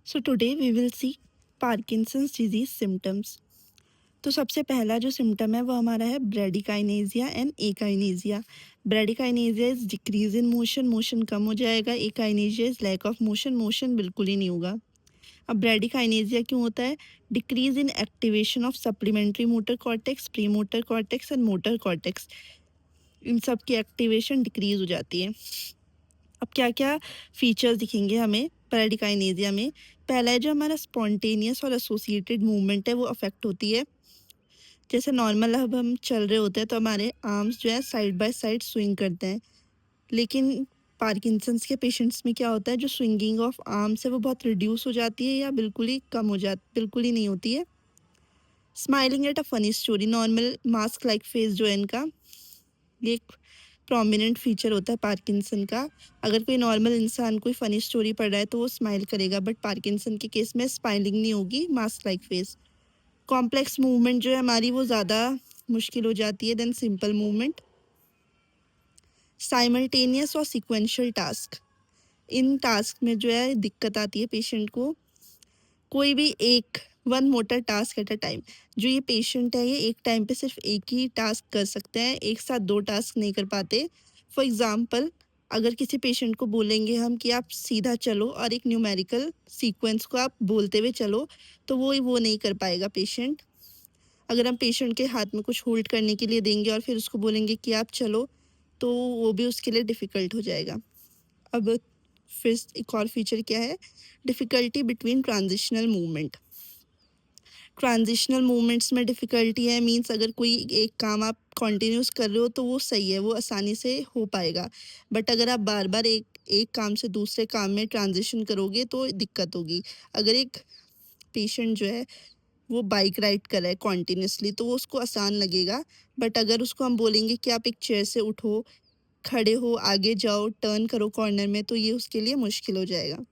So today we will see Parkinson's disease symptoms. तो सबसे पहला जो सिम्टम है वो हमारा है bradykinesia and akinesia. Bradykinesia is decrease in motion, motion कम हो जाएगा। Akinesia is lack of motion, motion बिल्कुल ही नहीं होगा। अब ब्रेडिकाइनेजिया क्यों होता है? Decrease in activation of supplementary motor cortex, pre motor cortex and motor cortex, इन सब की एक्टिवेशन डिक्रीज हो जाती है। अब क्या क्या फीचर्स दिखेंगे हमें ब्रेडिकाइनेजिया में? पहला है जो हमारा स्पॉन्टेनियस और एसोसिएटेड मूवमेंट है वो अफेक्ट होती है। जैसे नॉर्मल अब हम चल रहे होते हैं तो हमारे आर्म्स जो है साइड बाय साइड स्विंग करते हैं, लेकिन पार्किंसंस के पेशेंट्स में क्या होता है, जो स्विंगिंग ऑफ आर्म्स है वो बहुत रिड्यूस हो जाती है या बिल्कुल ही कम हो जाती, बिल्कुल ही नहीं होती है। Smiling at a funny story, normal mask like face जो है इनका, ये एक प्रोमिनेंट फीचर होता है पार्किंसन का। अगर कोई नॉर्मल इंसान कोई फनी स्टोरी पढ़ रहा है तो वो स्माइल करेगा, बट पार्किंसन के केस में स्माइलिंग नहीं होगी, mask like face. Complex movement जो है हमारी वो ज़्यादा मुश्किल हो जाती है देन सिंपल मूवमेंट। साइमल्टेनियस और सिक्वेंशियल टास्क, इन टास्क में जो है दिक्कत आती है पेशेंट को। कोई भी एक one motor task at a time, जो ये पेशेंट है ये एक टाइम पे सिर्फ एक ही टास्क कर सकते हैं, एक साथ दो टास्क नहीं कर पाते। फॉर एग्जांपल, अगर किसी पेशेंट को बोलेंगे हम कि आप सीधा चलो और एक न्यूमेरिकल सीक्वेंस को आप बोलते हुए चलो, तो वो नहीं कर पाएगा पेशेंट। अगर हम पेशेंट के हाथ में कुछ होल्ड करने के लिए देंगे और फिर उसको बोलेंगे कि आप चलो, तो वो भी उसके लिए डिफ़िकल्ट हो जाएगा। अब फिर एक और फीचर क्या है? Difficulty between transitional movement. Transitional movements में डिफ़िकल्टी है, मीन्स अगर कोई एक काम आप कंटिन्यूस कर रहे हो तो वो सही है, वो आसानी से हो पाएगा। बट अगर आप बार बार एक एक काम से दूसरे काम में ट्रांजिशन करोगे तो दिक्कत होगी। अगर एक पेशेंट जो है वो बाइक राइड कर रहा है कॉन्टिन्यूसली तो वो उसको आसान लगेगा, बट अगर उसको हम बोलेंगे कि आप एक चेयर से उठो, खड़े हो, आगे जाओ, टर्न करो कॉर्नर में, तो ये उसके लिए मुश्किल हो जाएगा।